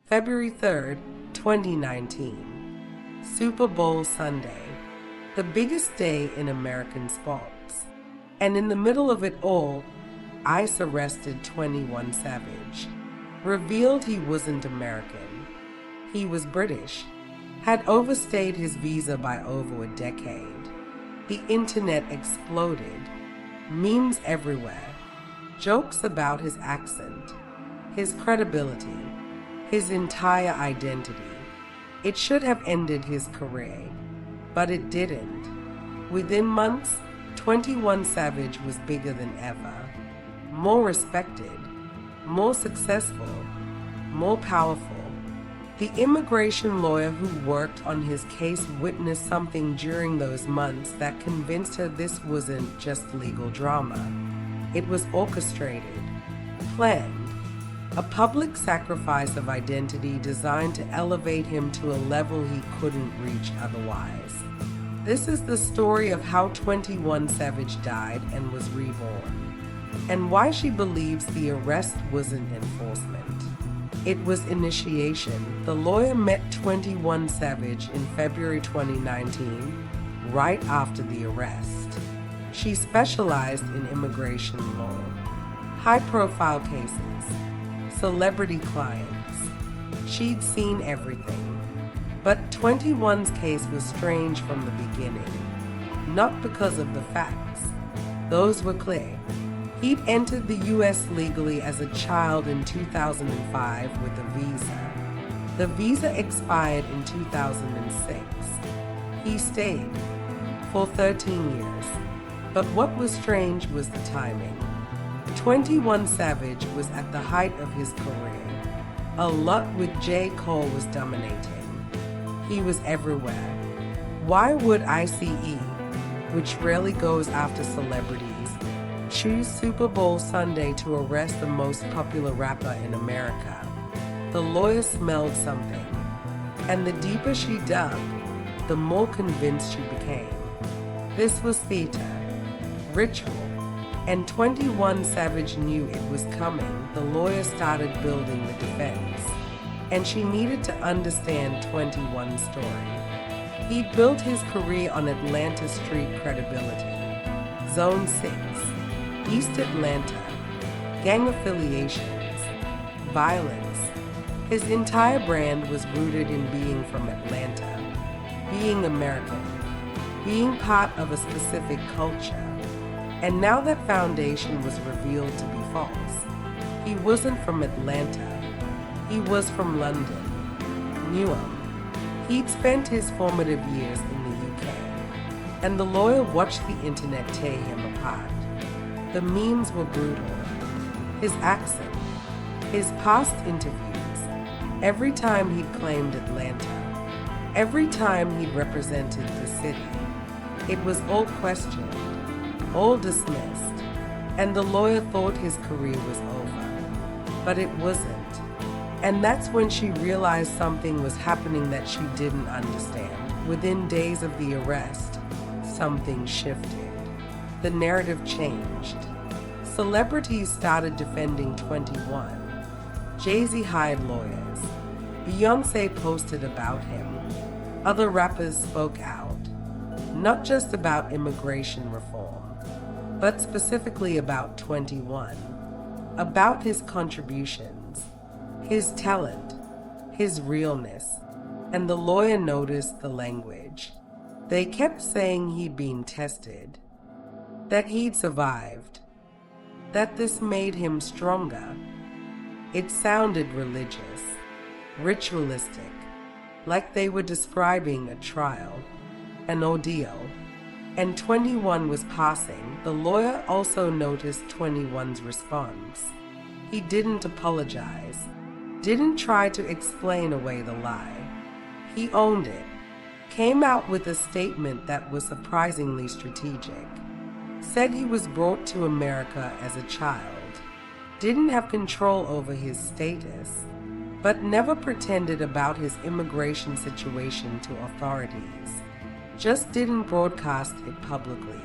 February 3rd, 2019. Super Bowl Sunday, the biggest day in American sports. And in the middle of it all, ICE arrested 21 Savage, revealed he wasn't American. He was British, had overstayed his visa by over a decade. The internet exploded, memes everywhere, jokes about his accent, his credibility, his entire identity. It should have ended his career, but it didn't. Within months, 21 Savage was bigger than ever, more respected, more successful, more powerful. The immigration lawyer who worked on his case witnessed something during those months that convinced her this wasn't just legal drama. It was orchestrated, planned, a public sacrifice of identity designed to elevate him to a level he couldn't reach otherwise. This is the story of how 21 Savage died and was reborn, and why she believes the arrest wasn't enforcement. It was initiation. The lawyer met 21 Savage in February 2019, right after the arrest. She specialized in immigration law, high-profile cases, celebrity clients. She'd seen everything. But 21's case was strange from the beginning, not because of the facts. Those were clear. He'd entered the U.S. legally as a child in 2005 with a visa. The visa expired in 2006. He stayed for 13 years. But what was strange was the timing. 21 Savage was at the height of his career. A lot with J. Cole was dominating. He was everywhere. Why would ICE, which rarely goes after celebrities, choose Super Bowl Sunday to arrest the most popular rapper in America? The lawyer smelled something, and the deeper she dug, the more convinced she became. This was theater, ritual, and 21 Savage knew it was coming. The lawyer started building the defense, and she needed to understand 21's story. He'd built his career on Atlanta street credibility, Zone 6, East Atlanta, gang affiliations, violence. His entire brand was rooted in being from Atlanta, being American, being part of a specific culture. And now that foundation was revealed to be false. He wasn't from Atlanta. He was from London, Newham. He'd spent his formative years in the UK, and the lawyer watched the internet tear him apart. The memes were brutal. His accent, his past interviews, every time he'd claimed Atlanta, every time he'd represented the city, it was all questioned, all dismissed, and the lawyer thought his career was over. But it wasn't. And that's when she realized something was happening that she didn't understand. Within days of the arrest, something shifted. The narrative changed. Celebrities started defending 21. Jay-Z hired lawyers. Beyoncé posted about him. Other rappers spoke out, not just about immigration reform, but specifically about 21, about his contributions, his talent, his realness. And the lawyer noticed the language. They kept saying he'd been tested, that he'd survived, that this made him stronger. It sounded religious, ritualistic, like they were describing a trial, an ordeal. And 21 was passing. The lawyer also noticed 21's response. He didn't apologize, didn't try to explain away the lie. He owned it, came out with a statement that was surprisingly strategic. Said he was brought to America as a child, didn't have control over his status, but never pretended about his immigration situation to authorities. Just didn't broadcast it publicly,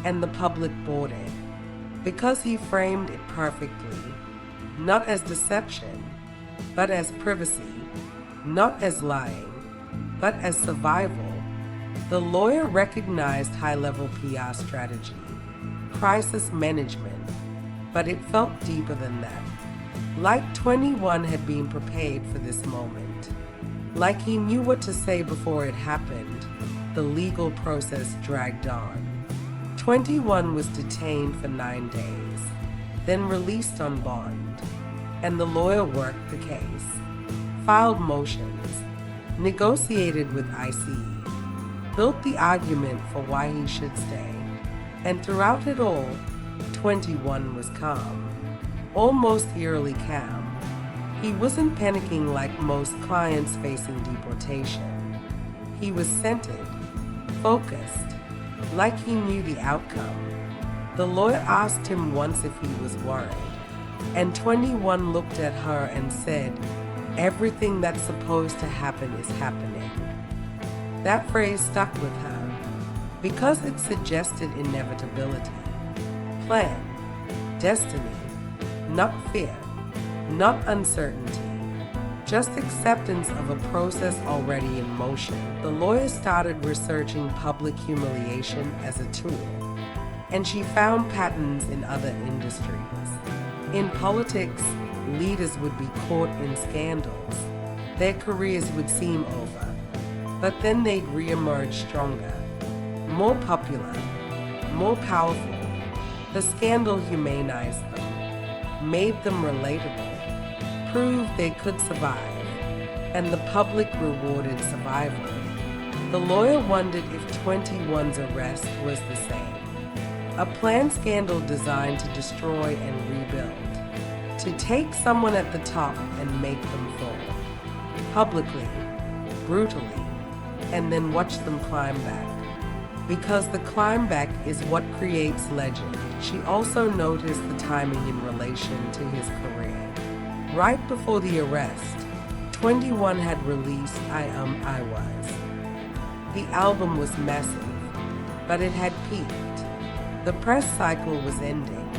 and the public bought it, because he framed it perfectly, not as deception, but as privacy, not as lying, but as survival. The lawyer recognized high-level PR strategy, crisis management, but it felt deeper than that. Like 21 had been prepared for this moment. Like he knew what to say before it happened, the legal process dragged on. 21 was detained for 9 days, then released on bond, and the lawyer worked the case, filed motions, negotiated with ICE, built the argument for why he should stay, and throughout it all, 21 was calm, almost eerily calm. He wasn't panicking like most clients facing deportation. He was centered, focused, like he knew the outcome. The lawyer asked him once if he was worried, and 21 looked at her and said, "Everything that's supposed to happen is happening." That phrase stuck with her because it suggested inevitability, plan, destiny, not fear, not uncertainty, just acceptance of a process already in motion. The lawyer started researching public humiliation as a tool, and she found patterns in other industries. In politics, leaders would be caught in scandals. Their careers would seem over, but then they'd re-emerge stronger, more popular, more powerful. The scandal humanized them, made them relatable, proved they could survive, and the public rewarded survival. The lawyer wondered if 21's arrest was the same. A planned scandal designed to destroy and rebuild, to take someone at the top and make them fall, publicly, brutally, and then watch them climb back. Because the climb back is what creates legend. She also noticed the timing in relation to his career. Right before the arrest, 21 had released I Was. The album was massive, but it had peaked. The press cycle was ending.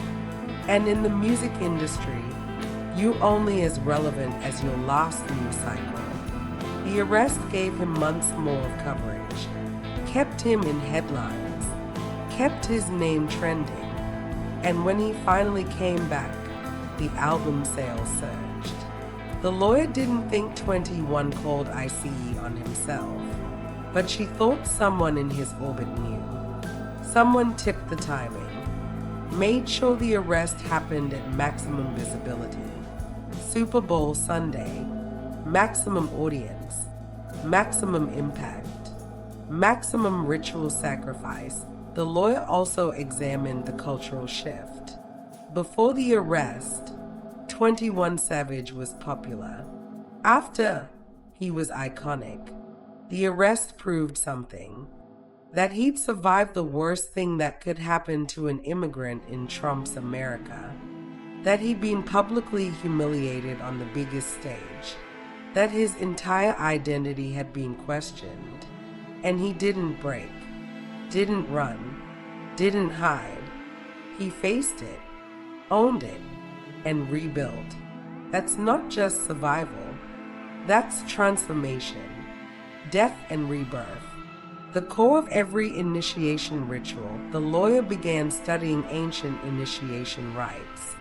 And in the music industry, you're only as relevant as your last news cycle. The arrest gave him months more of coverage, kept him in headlines, kept his name trending, and when he finally came back, the album sales surged. The lawyer didn't think 21 called ICE on himself, but she thought someone in his orbit knew. Someone tipped the timing, made sure the arrest happened at maximum visibility. Super Bowl Sunday, maximum audience, maximum impact, maximum ritual sacrifice. The lawyer also examined the cultural shift. Before the arrest, 21 Savage was popular. After, he was iconic. The arrest proved something. That he'd survived the worst thing that could happen to an immigrant in Trump's America. That he'd been publicly humiliated on the biggest stage. That his entire identity had been questioned. And he didn't break, didn't run, didn't hide. He faced it, owned it, and rebuilt. That's not just survival. That's transformation, death and rebirth. The core of every initiation ritual, the lawyer began studying ancient initiation rites,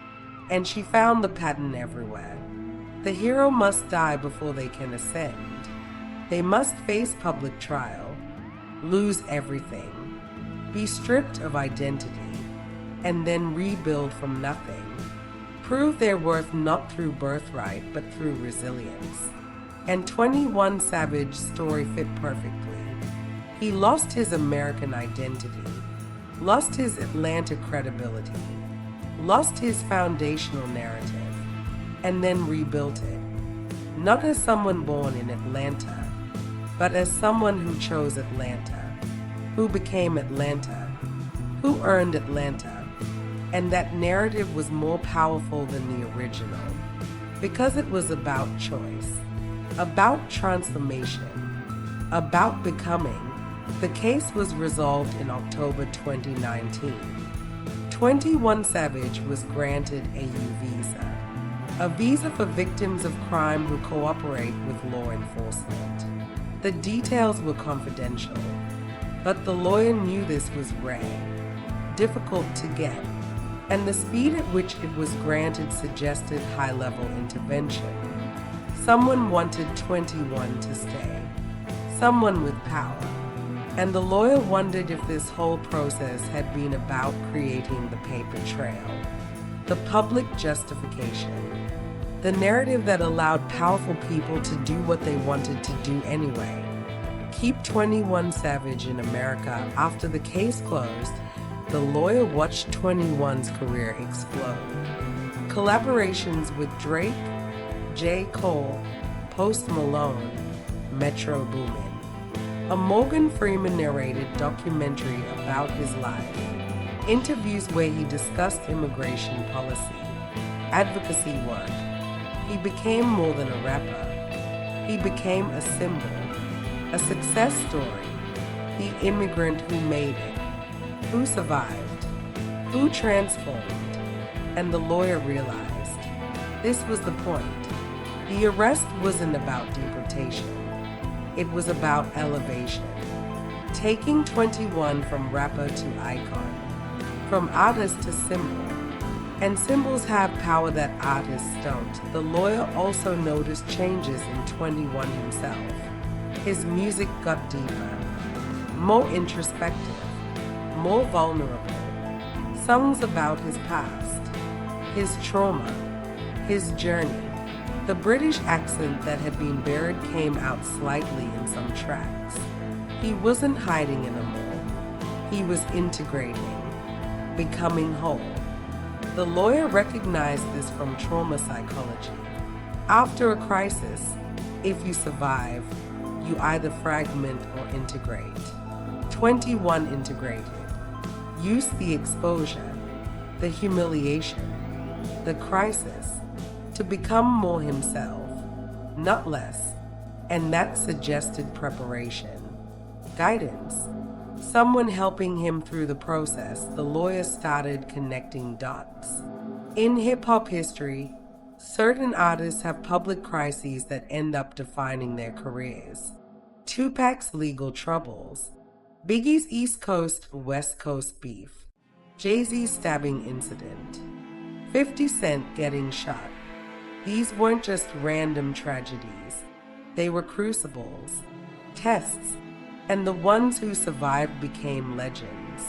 and she found the pattern everywhere. The hero must die before they can ascend. They must face public trial, lose everything, be stripped of identity, and then rebuild from nothing. Prove their worth not through birthright, but through resilience. And 21 Savage's story fit perfectly. He lost his American identity, lost his Atlanta credibility, lost his foundational narrative, and then rebuilt it. Not as someone born in Atlanta, but as someone who chose Atlanta, who became Atlanta, who earned Atlanta. And that narrative was more powerful than the original, because it was about choice, about transformation, about becoming. The case was resolved in October 2019. 21 Savage was granted a U visa. a visa for victims of crime who cooperate with law enforcement. The details were confidential, but the lawyer knew this was rare, difficult to get, and the speed at which it was granted suggested high-level intervention. Someone wanted 21 to stay, someone with power, and the lawyer wondered if this whole process had been about creating the paper trail, the public justification, the narrative that allowed powerful people to do what they wanted to do anyway. Keep 21 Savage in America. After the case closed, the lawyer watched 21's career explode. Collaborations with Drake, J. Cole, Post Malone, Metro Boomin. A Morgan Freeman narrated documentary about his life. Interviews where he discussed immigration policy, advocacy work. He became more than a rapper. He became a symbol, a success story, the immigrant who made it, who survived, who transformed, and the lawyer realized this was the point. The arrest wasn't about deportation. It was about elevation, taking 21 from rapper to icon, from artist to symbol. And symbols have power that artists don't. The lawyer also noticed changes in 21 himself. His music got deeper, more introspective, more vulnerable. Songs about his past, his trauma, his journey. The British accent that had been buried came out slightly in some tracks. He wasn't hiding anymore. He was integrating, becoming whole. The lawyer recognized this from trauma psychology. After a crisis, if you survive, you either fragment or integrate. 21 integrated. Used the exposure, the humiliation, the crisis, to become more himself, not less, and that suggested preparation, guidance, someone helping him through the process. The lawyer started connecting dots. In hip-hop history, certain artists have public crises that end up defining their careers. Tupac's legal troubles, Biggie's East Coast-West Coast beef, Jay-Z's stabbing incident, 50 Cent getting shot. These weren't just random tragedies. They were crucibles, tests, and the ones who survived became legends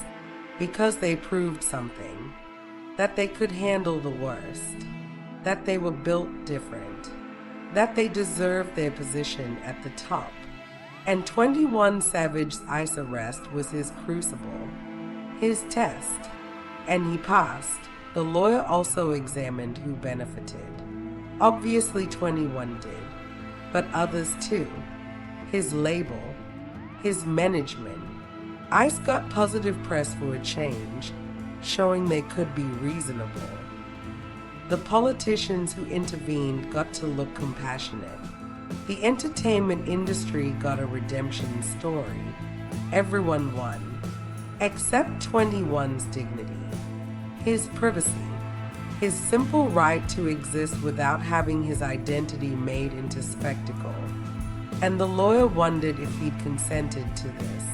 because they proved something, that they could handle the worst, that they were built different, that they deserved their position at the top. And 21 Savage's ICE arrest was his crucible, his test, and he passed. The lawyer also examined who benefited. Obviously 21 did, but others too. His label, his management. ICE got positive press for a change, showing they could be reasonable. The politicians who intervened got to look compassionate. The entertainment industry got a redemption story. Everyone won, except 21's dignity, his privacy, his simple right to exist without having his identity made into spectacle. And the lawyer wondered if he'd consented to this,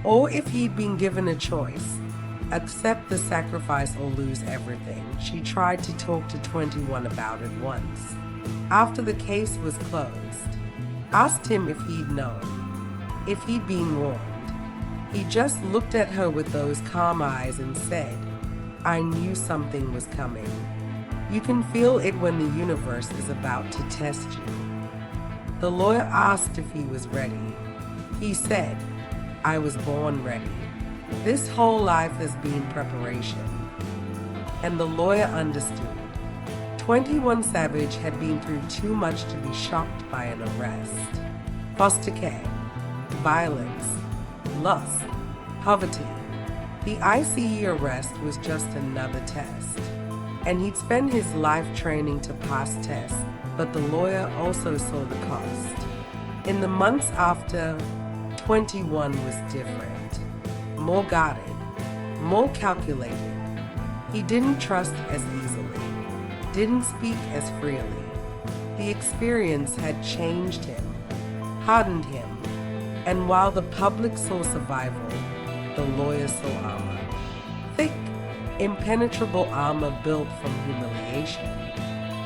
or if he'd been given a choice. Accept the sacrifice or lose everything. She tried to talk to 21 about it once. After the case was closed, asked him if he'd known, if he'd been warned. He just looked at her with those calm eyes and said, "I knew something was coming. You can feel it when the universe is about to test you." The lawyer asked if he was ready. He said, "I was born ready. This whole life has been preparation." And the lawyer understood. 21 Savage had been through too much to be shocked by an arrest. Foster care, violence, lust, poverty. The ICE arrest was just another test, and he'd spent his life training to pass tests, but the lawyer also saw the cost. In the months after, 21 was different, more guarded, more calculated. He didn't trust as easily. didn't speak as freely. The experience had changed him, hardened him, and while the public saw survival, the lawyer saw armor. Thick, impenetrable armor built from humiliation.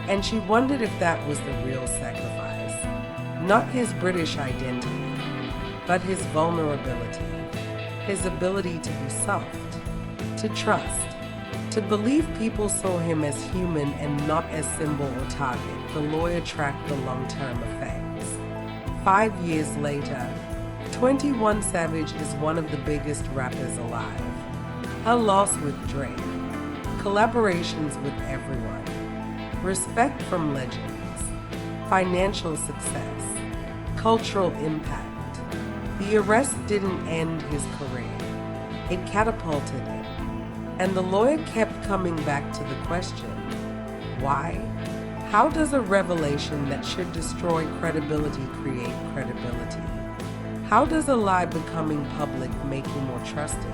And she wondered if that was the real sacrifice. Not his British identity, but his vulnerability, his ability to be soft, to trust, to believe people saw him as human and not as symbol or target. The lawyer tracked the long-term effects. 5 years later, 21 Savage is one of the biggest rappers alive. Her loss with Drake, collaborations with everyone, respect from legends, financial success, cultural impact. The arrest didn't end his career. It catapulted it. And the lawyer kept coming back to the question, why? How does a revelation that should destroy credibility create credibility? How does a lie becoming public make you more trusted?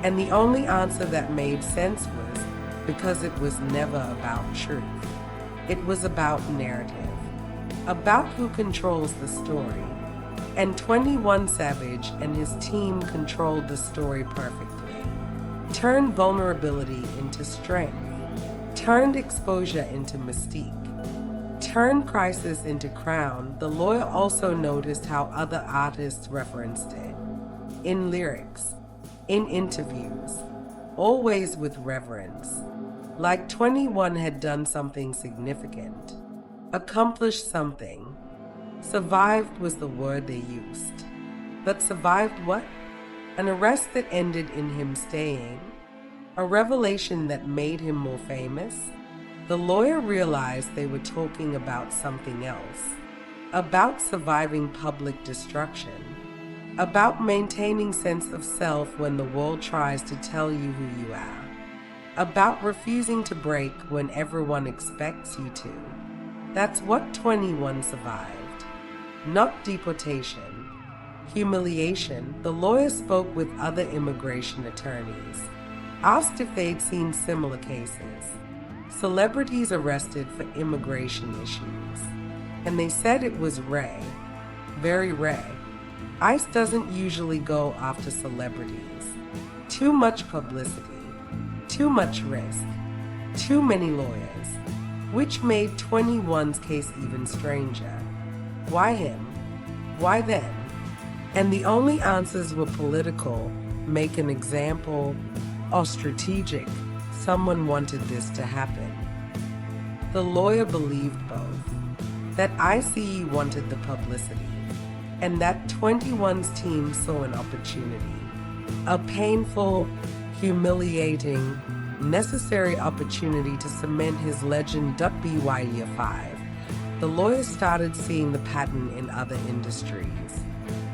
And the only answer that made sense was because it was never about truth. It was about narrative, about who controls the story. And 21 Savage and his team controlled the story perfectly. Turned vulnerability into strength, turned exposure into mystique, turned crisis into crown. The lawyer also noticed how other artists referenced it. In lyrics, in interviews, always with reverence. Like 21 had done something significant, accomplished something. Survived was the word they used. But survived what? An arrest that ended in him staying, a revelation that made him more famous. The lawyer realized they were talking about something else, about surviving public destruction, about maintaining sense of self when the world tries to tell you who you are, about refusing to break when everyone expects you to. That's what 21 survived. Not deportation, humiliation. The lawyer spoke with other immigration attorneys, asked if they'd seen similar cases, celebrities arrested for immigration issues, and they said it was rare, very rare. ICE doesn't usually go after celebrities. Too much publicity, too much risk, too many lawyers, which made 21's case even stranger. Why him? Why then? And the only answers were political, make an example, or strategic. Someone wanted this to happen. The lawyer believed both, that ICE wanted the publicity, and that 21's team saw an opportunity, a painful, humiliating, necessary opportunity to cement his legend. By year 5, the lawyer started seeing the pattern in other industries.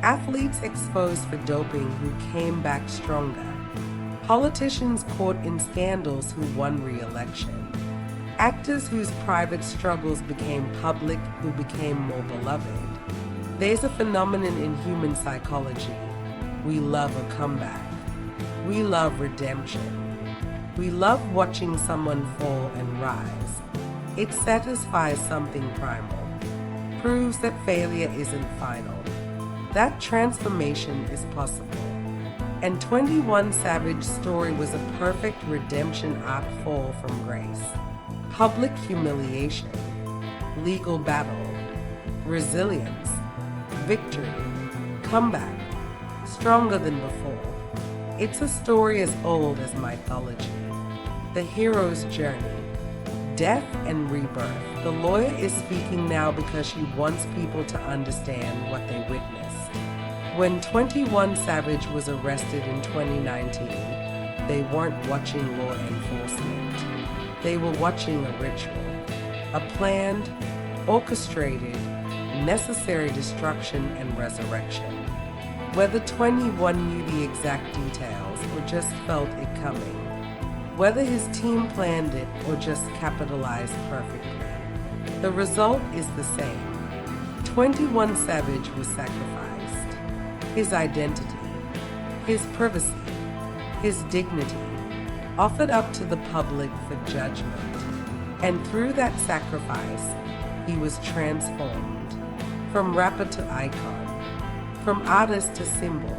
Athletes exposed for doping who came back stronger. Politicians caught in scandals who won re-election. Actors whose private struggles became public who became more beloved. There's a phenomenon in human psychology. We love a comeback. We love redemption. We love watching someone fall and rise. It satisfies something primal, proves that failure isn't final, that transformation is possible. And 21 Savage's story was a perfect redemption arc. Fall from grace, public humiliation, legal battle, resilience, victory, comeback, stronger than before. It's a story as old as mythology, the hero's journey, death and rebirth. The lawyer is speaking now because she wants people to understand what they witnessed. When 21 Savage was arrested in 2019, they weren't watching law enforcement. They were watching a ritual, a planned, orchestrated, necessary destruction and resurrection. Whether 21 knew the exact details or just felt it coming, whether his team planned it or just capitalized perfectly, the result is the same. 21 Savage was sacrificed. His identity, his privacy, his dignity, offered up to the public for judgment. And through that sacrifice, he was transformed. From rapper to icon, from artist to symbol,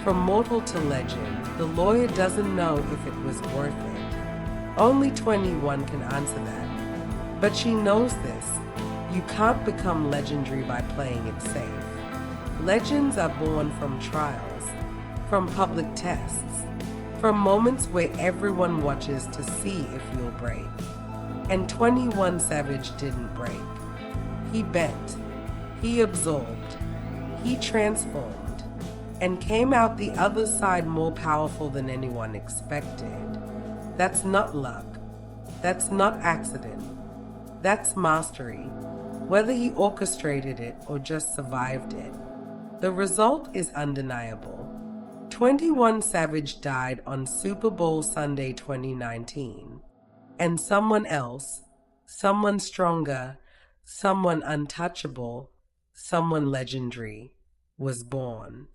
from mortal to legend, the lawyer doesn't know if it was worth it. Only 21 can answer that. But she knows this. You can't become legendary by playing it safe. Legends are born from trials, from public tests, from moments where everyone watches to see if you'll break. And 21 Savage didn't break. He bent, he absorbed, he transformed, and came out the other side more powerful than anyone expected. That's not luck. That's not accident. That's mastery. Whether he orchestrated it or just survived it, the result is undeniable. 21 Savage died on Super Bowl Sunday 2019. And someone else, someone stronger, someone untouchable, someone legendary was born.